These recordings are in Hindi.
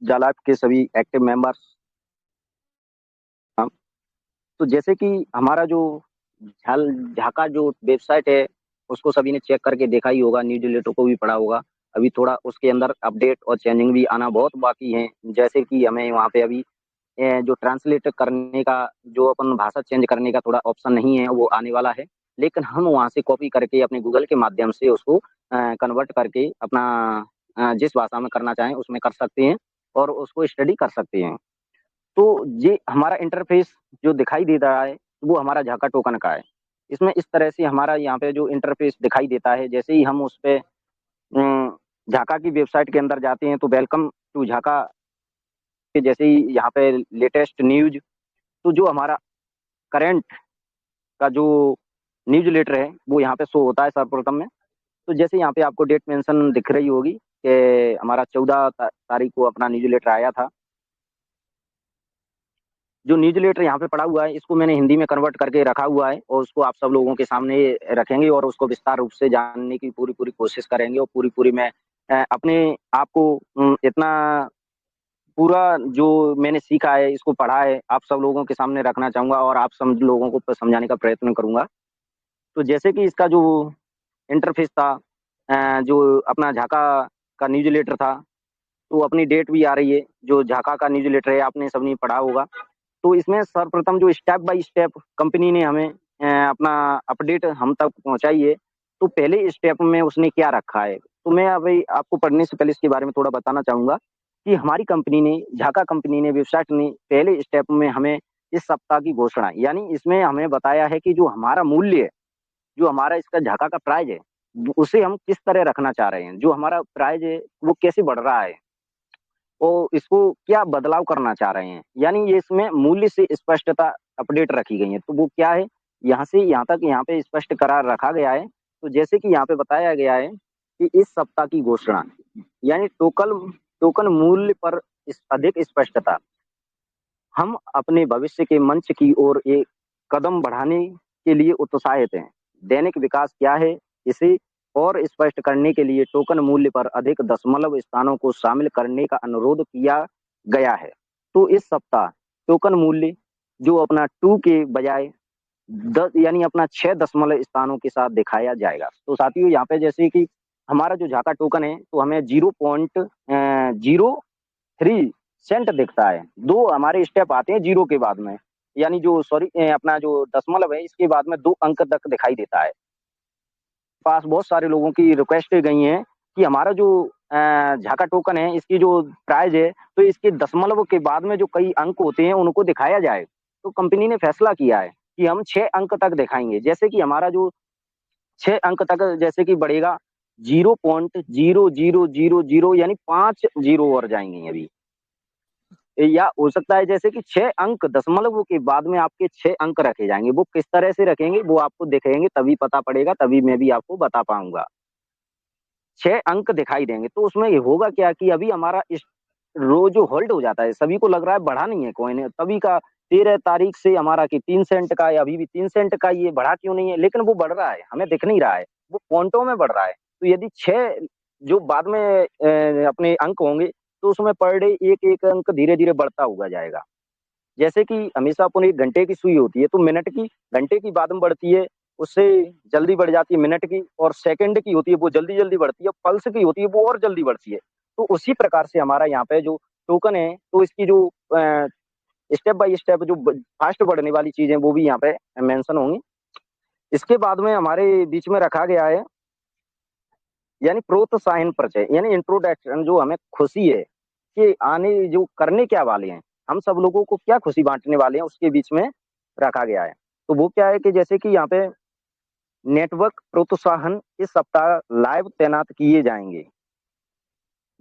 जाला के सभी एक्टिव मेंबर्स। तो जैसे कि हमारा जो झाल झाका जो वेबसाइट है उसको सभी ने चेक करके देखा ही होगा, न्यूज लेटर को भी पढ़ा होगा। अभी थोड़ा उसके अंदर अपडेट और चेंजिंग भी आना बहुत बाकी है। जैसे कि हमें वहाँ पे अभी जो ट्रांसलेट करने का, जो अपन भाषा चेंज करने का थोड़ा ऑप्शन नहीं है, वो आने वाला है। लेकिन हम वहाँ से कॉपी करके अपने गूगल के माध्यम से उसको कन्वर्ट करके अपना जिस भाषा में करना चाहें उसमें कर सकते हैं और उसको स्टडी कर सकते हैं। तो ये हमारा इंटरफेस जो दिखाई दे रहा है वो हमारा झाका टोकन का है। इसमें इस तरह से हमारा यहाँ पे जो इंटरफेस दिखाई देता है, जैसे ही हम उस पे झाका की वेबसाइट के अंदर जाते हैं तो वेलकम टू झाका के जैसे ही यहाँ पे लेटेस्ट न्यूज, तो जो हमारा करंट का जो न्यूज लेटर है वो यहाँ पे शो होता है सर्वप्रथम में। तो जैसे यहाँ पे आपको डेट मेंशन दिख रही होगी कि हमारा 14 तारीख को अपना न्यूज लेटर आया था। जो न्यूज लेटर यहाँ पे पड़ा हुआ है इसको मैंने हिंदी में कन्वर्ट करके रखा हुआ है और उसको आप सब लोगों के सामने रखेंगे और उसको विस्तार रूप से जानने की पूरी पूरी कोशिश करेंगे। और पूरी पूरी मैं अपने आप को इतना पूरा जो मैंने सीखा है, इसको पढ़ा है, आप सब लोगों के सामने रखना चाहूंगा और आप सब लोगों को समझाने का प्रयत्न करूंगा। तो जैसे कि इसका जो इंटरफेस था, जो अपना झाका का न्यूज लेटर था, तो अपनी डेट भी आ रही है। जो झाका का न्यूज लेटर है आपने सबने पढ़ा होगा। तो इसमें सर्वप्रथम जो स्टेप बाय स्टेप कंपनी ने हमें अपना अपडेट हम तक पहुंचाई है, तो पहले स्टेप में उसने क्या रखा है, तो मैं अभी आपको पढ़ने से पहले इसके बारे में थोड़ा बताना चाहूंगा कि हमारी कंपनी ने, झाका कंपनी ने, वेबसाइट ने पहले स्टेप में हमें इस सप्ताह की घोषणा, यानी इसमें हमें बताया है कि जो हमारा मूल्य है, जो हमारा इसका झाका का प्राइस है, उसे हम किस तरह रखना चाह रहे हैं। जो हमारा प्राइस है वो कैसे बढ़ रहा है और इसको क्या बदलाव करना चाह रहे हैं, यानी ये इसमें मूल्य से स्पष्टता अपडेट रखी गई है। तो वो क्या है, यहाँ से यहाँ तक यहाँ पे स्पष्ट करार रखा गया है। तो जैसे कि यहाँ पे बताया गया है कि इस सप्ताह की घोषणा, यानी टोकन मूल्य पर अधिक स्पष्टता, हम अपने भविष्य के मंच की ओर एक कदम बढ़ाने के लिए उत्साहित हैं। दैनिक विकास क्या है, इसे और स्पष्ट करने के लिए टोकन मूल्य पर अधिक दशमलव स्थानों को शामिल करने का अनुरोध किया गया है। तो इस सप्ताह टोकन मूल्य जो अपना 2 के बजाय 10 यानी अपना 6 दशमलव स्थानों के साथ दिखाया जाएगा। तो साथियों यहाँ पे जैसे कि हमारा जो झाका टोकन है तो हमें 0.03 सेंट दिखता है। दो हमारे स्टेप आते हैं जीरो के बाद में, यानी जो सॉरी अपना जो दशमलव है इसके बाद में 2 अंक तक दिखाई देता है। पास बहुत सारे लोगों की रिक्वेस्ट गई है कि हमारा जो झाका टोकन है इसकी जो प्राइस है तो इसके दशमलव के बाद में जो कई अंक होते हैं उनको दिखाया जाए। तो कंपनी ने फैसला किया है कि हम 6 अंक तक दिखाएंगे। जैसे कि हमारा जो 6 अंक तक जैसे कि बढ़ेगा, 0.0000 यानी 5 जीरो और जाएंगे अभी। या हो सकता है जैसे कि 6 अंक दशमलव के बाद में आपके 6 अंक रखे जाएंगे। वो किस तरह से रखेंगे वो आपको दिखेंगे तभी पता पड़ेगा, तभी मैं भी आपको बता पाऊंगा। 6 अंक दिखाई देंगे तो उसमें ये होगा क्या कि अभी हमारा इस रोज जो होल्ड हो जाता है, सभी को लग रहा है बढ़ा नहीं है कॉइन, तभी का 13 तारीख से हमारा कि 3 सेंट का है, अभी भी 3 सेंट का, ये बढ़ा क्यों नहीं है, लेकिन वो बढ़ रहा है, हमें दिख नहीं रहा है, वो पॉइंटों में बढ़ रहा है। तो यदि 6 जो बाद में अपने अंक होंगे तो उसमें पर डे एक एक अंक धीरे धीरे बढ़ता हुआ जाएगा। जैसे कि हमेशा अपन एक घंटे की सुई होती है तो मिनट की घंटे की बाद में बढ़ती है, उससे जल्दी बढ़ जाती है मिनट की, और सेकंड की होती है वो जल्दी जल्दी बढ़ती है, पल्स की होती है वो और जल्दी बढ़ती है। तो उसी प्रकार से हमारा यहाँ पे जो टोकन है तो इसकी जो स्टेप बाय स्टेप जो फास्ट बढ़ने वाली चीजें वो भी यहाँ पे मेंशन होंगी। इसके बाद में हमारे बीच में रखा गया है यानी प्रोत्साहन परिचय, यानी इंट्रोडक्शन, जो हमें खुशी है कि आने जो करने क्या वाले हैं, हम सब लोगों को क्या खुशी बांटने वाले हैं, उसके बीच में रखा गया है। तो वो क्या है कि जैसे कि यहाँ पे नेटवर्क प्रोत्साहन इस सप्ताह लाइव तैनात किए जाएंगे,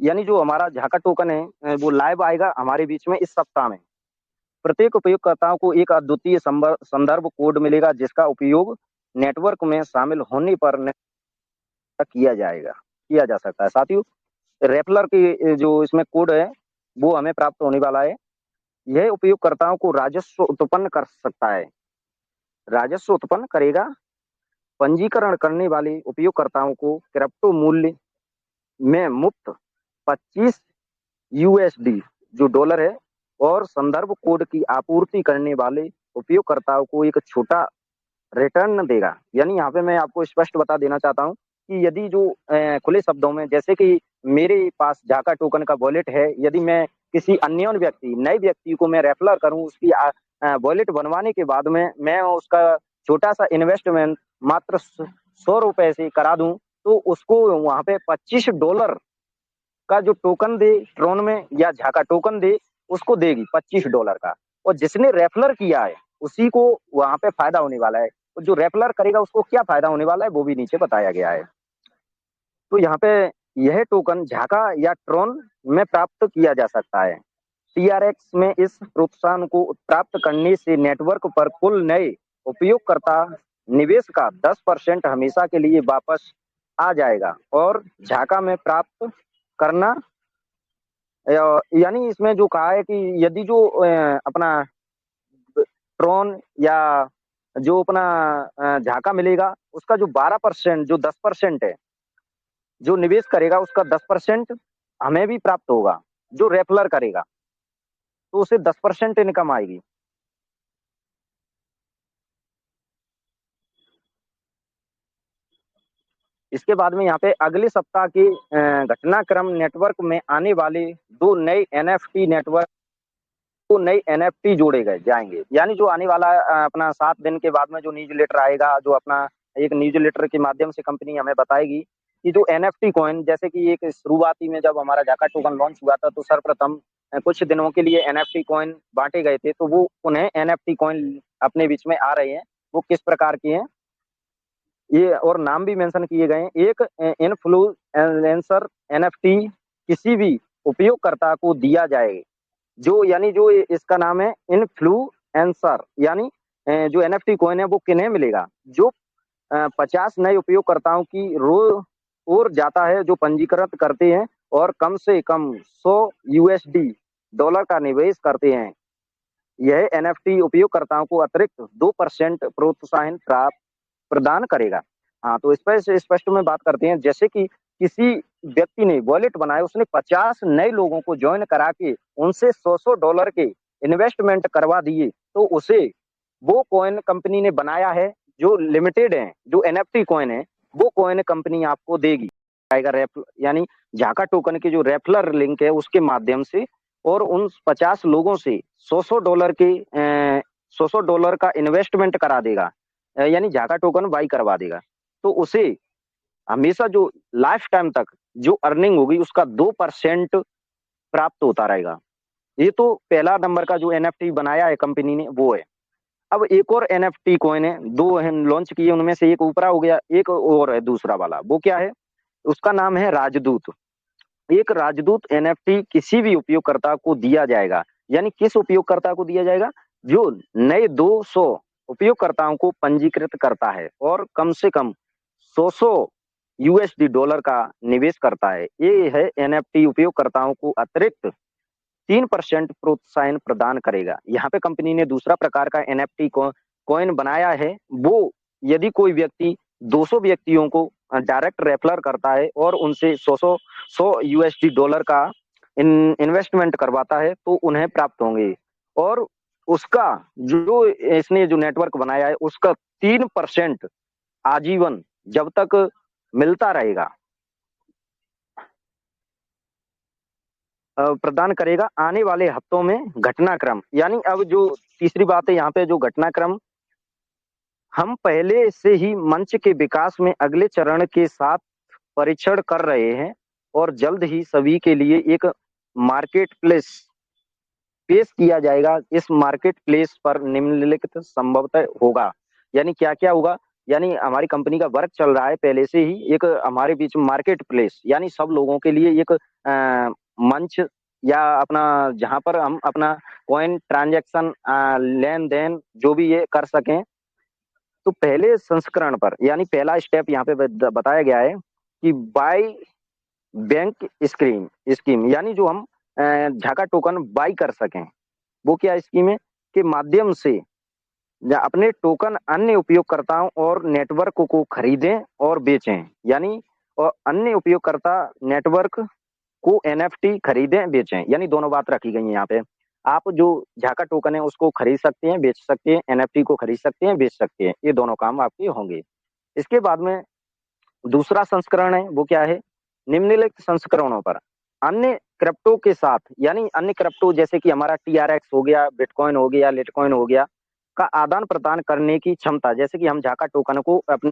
यानी जो हमारा झाका टोकन है वो लाइव आएगा हमारे बीच में इस सप्ताह में। प्रत्येक उपयोगकर्ताओं को एक अद्वितीय संदर्भ कोड मिलेगा जिसका उपयोग नेटवर्क में शामिल होने पर किया जा सकता है। साथियों, रेफलर की जो इसमें कोड है वो हमें प्राप्त होने वाला है। यह उपयोगकर्ताओं को राजस्व उत्पन्न कर सकता है, राजस्व उत्पन्न करेगा। पंजीकरण करने वाले उपयोगकर्ताओं को क्रिप्टो मूल्य में मुफ्त 25 यूएसडी जो डॉलर है और संदर्भ कोड की आपूर्ति करने वाले उपयोगकर्ताओं को एक छोटा रिटर्न देगा। यानी यहाँ पे मैं आपको स्पष्ट बता देना चाहता हूँ कि यदि जो खुले शब्दों में जैसे कि मेरे पास जाका टोकन का वॉलेट है, यदि मैं किसी अननोन व्यक्ति नए व्यक्ति को मैं रेफरल करूँ उसकी वॉलेट बनवाने के बाद में मैं उसका छोटा सा इन्वेस्टमेंट मात्र 100 रुपए से करा दूं तो उसको वहां पे $25 का जो टोकन दे ट्रोन में या झाका टोकन दे उसको देगी $25 का। और जिसने रेफरल किया है उसी को वहां पे फायदा होने वाला है। तो जो रेफरल करेगा उसको क्या फायदा होने वाला है वो भी नीचे बताया गया है। तो यहाँ पे यह टोकन झाका या ट्रोन में प्राप्त किया जा सकता है। टीआरएक्स में इस प्रोत्साहन को प्राप्त करने से नेटवर्क पर कुल नए उपयोगकर्ता निवेश का 10% हमेशा के लिए वापस आ जाएगा और झाका में प्राप्त करना यानी इसमें जो कहा है कि यदि जो अपना ट्रॉन या जो अपना झाका मिलेगा उसका जो 12% जो 10% है जो निवेश करेगा उसका 10% हमें भी प्राप्त होगा। जो रेफरल करेगा तो उसे 10% इनकम आएगी। इसके बाद में यहाँ पे अगले सप्ताह के घटनाक्रम नेटवर्क में आने वाले दो नए एनएफटी नेटवर्क को नए एनएफटी जोड़े गए जाएंगे। यानी जो आने वाला अपना 7 दिन के बाद में जो न्यूज लेटर आएगा, जो अपना एक न्यूज लेटर के माध्यम से कंपनी हमें बताएगी कि जो एनएफटी कॉइन, जैसे कि एक शुरुआती में जब हमारा जाका टोकन लॉन्च हुआ था तो सर्वप्रथम कुछ दिनों के लिए एनएफटी कॉइन बांटे गए थे, तो वो उन्हें एनएफटी कॉइन अपने बीच में आ रहे हैं। वो किस प्रकार के हैं ये और नाम भी मेंशन किए गए हैं। एक इन्फ्लुएंसर एनएफटी किसी भी उपयोगकर्ता को दिया जाए जो यानी जो इसका नाम है इन्फ्लुएंसर, यानी जो एनएफटी कॉइन है वो किन्हें मिलेगा, जो 50 नए उपयोगकर्ताओं की रो और जाता है जो पंजीकृत करते हैं और कम से कम 100 यूएसडी डॉलर का निवेश करते हैं। यह एनएफटी उपयोगकर्ताओं को अतिरिक्त 2% प्रोत्साहन प्राप्त प्रदान करेगा। हाँ, तो इस पर स्पष्ट में बात करते हैं। जैसे कि किसी व्यक्ति ने वॉलेट बनाया, उसने 50 नए लोगों को ज्वाइन करा के उनसे $100 के इन्वेस्टमेंट करवा दिए, तो उसे वो कॉइन कंपनी ने बनाया है जो लिमिटेड है, जो एनएफटी कॉइन है वो कॉइन कंपनी आपको देगी आएगा रेफ यानी झाका टोकन के जो रेफलर लिंक है उसके माध्यम से, और उन 50 लोगों से $100 के $100 का इन्वेस्टमेंट करा देगा, यानी झाका टोकन बाई करवा देगा। तो उसे हमेशा जो लाइफ टाइम तक जो अर्निंग होगी उसका 2% प्राप्त होता रहेगा। ये तो पहला नंबर का जो एनएफटी बनाया है कंपनी ने वो है। अब एक और एनएफटी कॉइन है, दो लॉन्च किए उनमें से एक ऊपरा हो गया, एक और है दूसरा वाला, वो क्या है, उसका नाम है राजदूत। एक राजदूत एनएफटी किसी भी उपयोगकर्ता को दिया जाएगा। यानी किस उपयोगकर्ता को दिया जाएगा, जो नए 200 उपयोगकर्ताओं को पंजीकृत करता है और कम से कम 100 यूएसडी डॉलर का निवेश करता है। ये है एनएफटी उपयोगकर्ताओं को अतिरिक्त 3% प्रोत्साहन प्रदान करेगा। यहाँ पे कंपनी ने दूसरा प्रकार का एनएफटी कॉइन बनाया है। वो यदि कोई व्यक्ति 200 व्यक्तियों को डायरेक्ट रेफरल करता है और उनसे 100 यूएसडी डॉलर का इन्वेस्टमेंट करवाता है तो उन्हें प्राप्त होंगे। और उसका जो इसने जो नेटवर्क बनाया है उसका 3% आजीवन जब तक मिलता रहेगा प्रदान करेगा। आने वाले हफ्तों में घटनाक्रम, यानी अब जो तीसरी बात है यहाँ पे, जो घटनाक्रम हम पहले से ही मंच के विकास में अगले चरण के साथ परीक्षण कर रहे हैं और जल्द ही सभी के लिए एक मार्केट प्लेस पेश किया जाएगा। इस मार्केट प्लेस पर निम्नलिखित संभवतः होगा। यानी क्या क्या होगा, यानी हमारी कंपनी का वर्क चल रहा है पहले से ही, एक हमारे बीच मार्केट प्लेस यानी सब लोगों के लिए एक मंच या अपना जहां पर हम अपना कॉइन ट्रांजैक्शन लेन देन जो भी ये कर सकें। तो पहले संस्करण पर यानी पहला स्टेप यहाँ पे बताया गया है कि बाय बैंक स्कीम स्कीम यानी जो हम झाका टोकन बाई कर सकें, वो क्या स्कीम है के माध्यम से अपने टोकन अन्य उपयोगकर्ताओं और नेटवर्क को खरीदें और बेचें। यानी और अन्य उपयोगकर्ता नेटवर्क को एनएफटी खरीदें बेचें, यानी दोनों बात रखी गई है यहाँ पे। आप जो झाका टोकन है उसको खरीद सकते हैं, बेच सकते हैं, एनएफटी को खरीद सकते हैं, बेच सकते हैं, ये दोनों काम आपके होंगे। इसके बाद में दूसरा संस्करण है वो क्या है, निम्नलिखित संस्करणों पर अन्य क्रिप्टो के साथ, यानी अन्य क्रिप्टो जैसे कि हमारा टीआरएक्स हो गया, बिटकॉइन हो गया, लिटकॉइन हो गया, का आदान प्रदान करने की क्षमता, जैसे कि हम झाका टोकन को अपने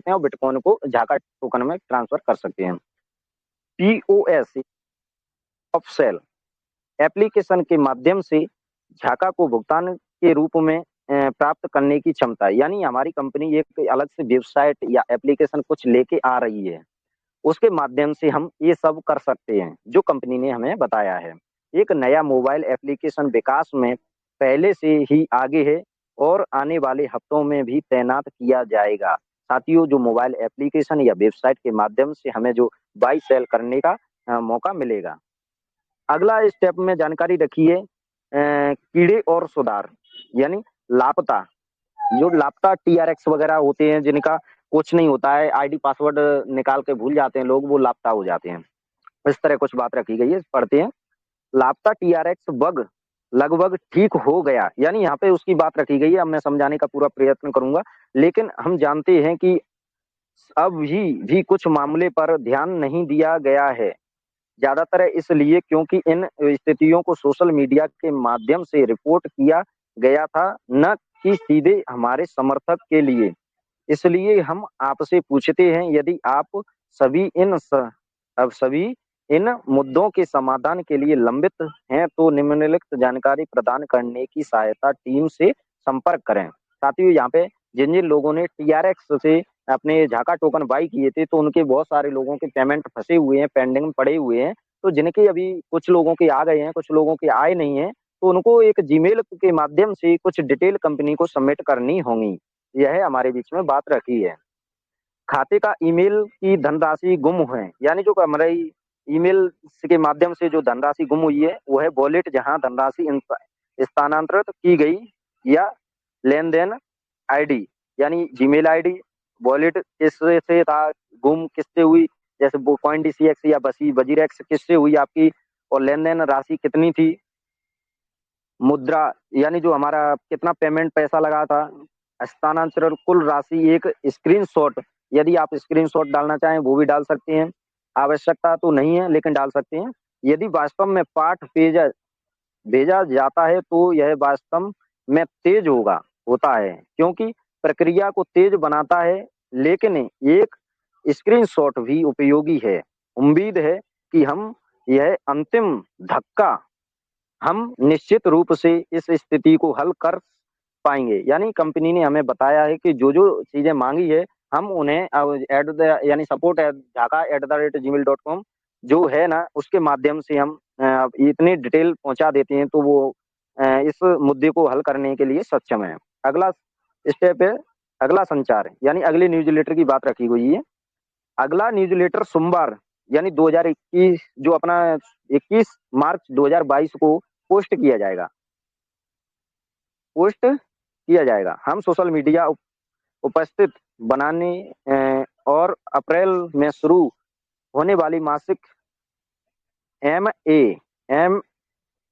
और बिटकॉइन को झाका टोकन में ट्रांसफर कर सकते हैं। पीओएस ऑफ सेल एप्लीकेशन के माध्यम से झाका को भुगतान के रूप में प्राप्त करने की क्षमता, यानी हमारी कंपनी एक अलग से वेबसाइट या एप्लीकेशन कुछ लेके आ रही है, उसके माध्यम से हम ये सब कर सकते हैं जो कंपनी ने हमें बताया है। एक नया मोबाइल एप्लीकेशन विकास में पहले से ही आगे है और आने वाले हफ्तों में भी तैनात किया जाएगा। साथियों, जो मोबाइल एप्लीकेशन या वेबसाइट के माध्यम से हमें जो बाई सेल करने का मौका मिलेगा। अगला स्टेप में जानकारी रखिए कीड़े और सुधार, यानी लापता, जो लापता टीआरएक्स वगैरह होते हैं जिनका कुछ नहीं होता है, आईडी पासवर्ड निकाल के भूल जाते हैं लोग, वो लापता हो जाते हैं। इस तरह कुछ बात रखी गई है, पढ़ते हैं। लापता टीआरएक्स बग लगभग ठीक हो गया, यानी यहाँ पे उसकी बात रखी गई है। अब मैं समझाने का पूरा प्रयत्न करूंगा, लेकिन हम जानते हैं कि अब भी कुछ मामले पर ध्यान नहीं दिया गया है, ज्यादातर इसलिए क्योंकि इन स्थितियों को सोशल मीडिया के माध्यम से रिपोर्ट किया गया था, न कि सीधे हमारे समर्थक के लिए। इसलिए हम आपसे पूछते हैं, यदि आप सभी इन स, अब सभी इन मुद्दों के समाधान के लिए लंबित हैं तो निम्नलिखित जानकारी प्रदान करने की सहायता टीम से संपर्क करें। साथियों, यहाँ पे जिन जिन लोगों ने टीआरएक्स से अपने झाका टोकन बाई किए थे, तो उनके बहुत सारे लोगों के पेमेंट फंसे हुए हैं, पेंडिंग में पड़े हुए हैं। तो जिनके अभी कुछ लोगों के आ गए हैं, कुछ लोगों के आए नहीं है, तो उनको एक जीमेल के माध्यम से कुछ डिटेल कंपनी को सबमिट करनी होंगी। यह हमारे बीच में बात रखी है। खाते का ईमेल की धनराशि गुम है, यानी जो हमारे ईमेल के माध्यम से जो धनराशि गुम हुई है वो है वॉलेट जहां धनराशि स्थानांतरित की गई, या लेन देन आईडी, यानी जीमेल आईडी, वॉलेट किससे से था, गुम किससे हुई, जैसे वो कॉइन डीसीएक्स या वजीरेक्स किससे हुई आपकी, और लेन देन राशि कितनी थी, मुद्रा, यानी जो हमारा कितना पेमेंट पैसा लगा था, हस्तांतरण कुल राशि, एक स्क्रीनशॉट, यदि आप स्क्रीनशॉट डालना चाहें वो भी डाल सकते हैं, आवश्यकता तो नहीं है लेकिन डाल सकते हैं। यदि वास्तव में पाठ भेजा भेजा जाता है तो यह वास्तव में तेज होता है, क्योंकि प्रक्रिया को तेज बनाता है, लेकिन एक स्क्रीनशॉट भी उपयोगी है। उम्मीद है कि हम यह अंतिम धक्का हम निश्चित रूप से इस स्थिति को हल कर पाएंगे, यानी कंपनी ने हमें बताया है कि जो जो चीजें मांगी है हम उन्हें एट द यानी सपोर्ट झाका@gmail.com जो है ना, उसके माध्यम से हम इतनी डिटेल पहुंचा देते हैं, तो वो इस मुद्दे को हल करने के लिए सक्षम है। अगला स्टेप है अगला संचार, यानी अगले न्यूज़लेटर की बात रखी हुई है। अगला न्यूज़लेटर सोमवार यानी 2021 जो अपना 21 मार्च 2022 को पोस्ट किया जाएगा। हम सोशल मीडिया उपस्थित बनाने और अप्रैल में शुरू होने वाली मासिक एम ए एम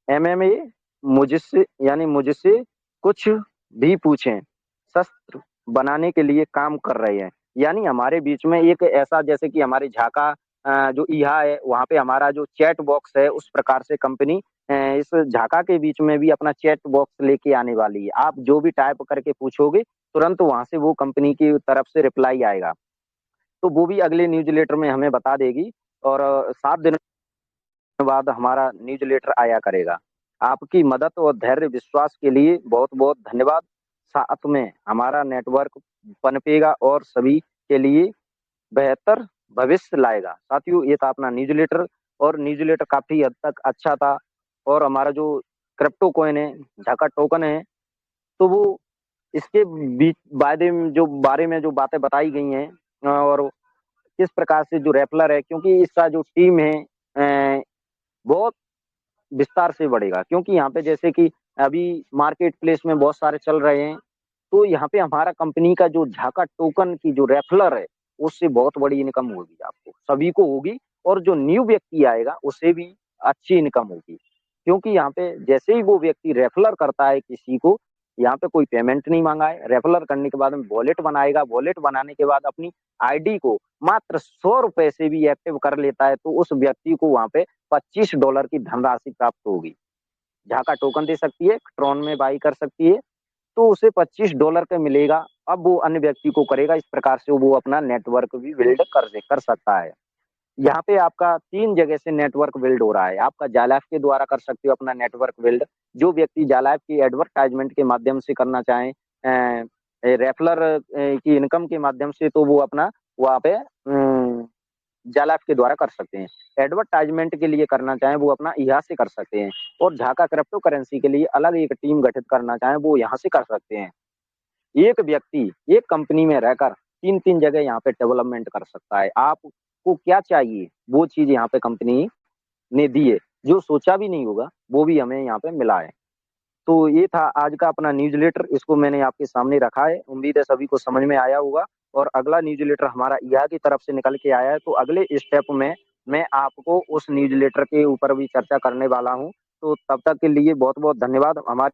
एमएमए मुझसे कुछ भी पूछें शस्त्र बनाने के लिए काम कर रहे हैं, यानी हमारे बीच में एक ऐसा, जैसे कि हमारे झाका जो ईहा है वहाँ पे हमारा जो चैट बॉक्स है, उस प्रकार से कंपनी इस झाका के बीच में भी अपना चैट बॉक्स लेके आने वाली है। आप जो भी टाइप करके पूछोगे तुरंत वहां से वो कंपनी की तरफ से रिप्लाई आएगा, तो वो भी अगले न्यूज़लेटर में हमें बता देगी, और 7 दिन बाद हमारा न्यूज़लेटर आया करेगा। आपकी मदद और धैर्य विश्वास के लिए बहुत बहुत धन्यवाद। साथ में हमारा नेटवर्क पनपेगा और सभी के लिए बेहतर भविष्य लाएगा। साथियों, ये था अपना न्यूज़लेटर, और न्यूज़लेटर काफी हद तक अच्छा था, और हमारा जो क्रिप्टो कॉइन है, झाका टोकन है, तो वो इसके बीच बारे में जो बातें बताई गई हैं, और किस प्रकार से जो रेफलर है, क्योंकि इसका जो टीम है बहुत विस्तार से बढ़ेगा, क्योंकि यहाँ पे जैसे कि अभी मार्केट प्लेस में बहुत सारे चल रहे हैं, तो यहाँ पे हमारा कंपनी का जो झाका टोकन की जो रेफलर है, उससे बहुत बड़ी इनकम होगी, आपको सभी को होगी, और जो न्यू व्यक्ति आएगा उसे भी अच्छी इनकम होगी, क्योंकि यहाँ पे जैसे ही वो व्यक्ति रेफरल करता है किसी को, यहाँ पे कोई पेमेंट नहीं मांगा है। रेफरल करने के बाद में वॉलेट बनाएगा, वॉलेट बनाने के बाद अपनी आईडी को मात्र 100 रुपए से भी एक्टिव कर लेता है, तो उस व्यक्ति को वहां पे $25 की धनराशि प्राप्त होगी। जहाँ का टोकन दे सकती है, ट्रॉन में बाई कर सकती है, तो उसे $25 का मिलेगा। अब वो अन्य व्यक्ति को करेगा, इस प्रकार से वो अपना नेटवर्क भी बिल्ड कर सकता है। यहाँ पे आपका 3 जगह से नेटवर्क बिल्ड हो रहा है। आपका जालाफ के द्वारा कर सकते हो अपना नेटवर्क बिल्ड। जो व्यक्ति जालाफ की एडवर्टाइजमेंट के माध्यम से करना चाहें, रेफरल की इनकम के माध्यम से, तो वो अपना वहाँ पे जालाफ के द्वारा कर सकते हैं। एडवर्टाइजमेंट के लिए करना चाहें वो अपना यहाँ से कर सकते हैं, और झाका क्रिप्टो करेंसी के लिए अलग एक टीम गठित करना चाहें वो यहाँ से कर सकते हैं। एक व्यक्ति एक कंपनी में रहकर 3-3 जगह यहाँ पे डेवलपमेंट कर सकता है। आपको क्या चाहिए वो चीज़ यहाँ पे कंपनी ने दी है, जो सोचा भी नहीं होगा वो भी हमें यहाँ पे मिला है। तो ये था आज का अपना न्यूज़लेटर, इसको मैंने आपके सामने रखा है। उम्मीद है सभी को समझ में आया होगा, और अगला न्यूज़लेटर हमारा ईहा की तरफ से निकल के आया है, तो अगले स्टेप में मैं आपको उस न्यूज़लेटर के ऊपर भी चर्चा करने वाला हूँ। तो तब तक के लिए बहुत-बहुत धन्यवाद। हमारे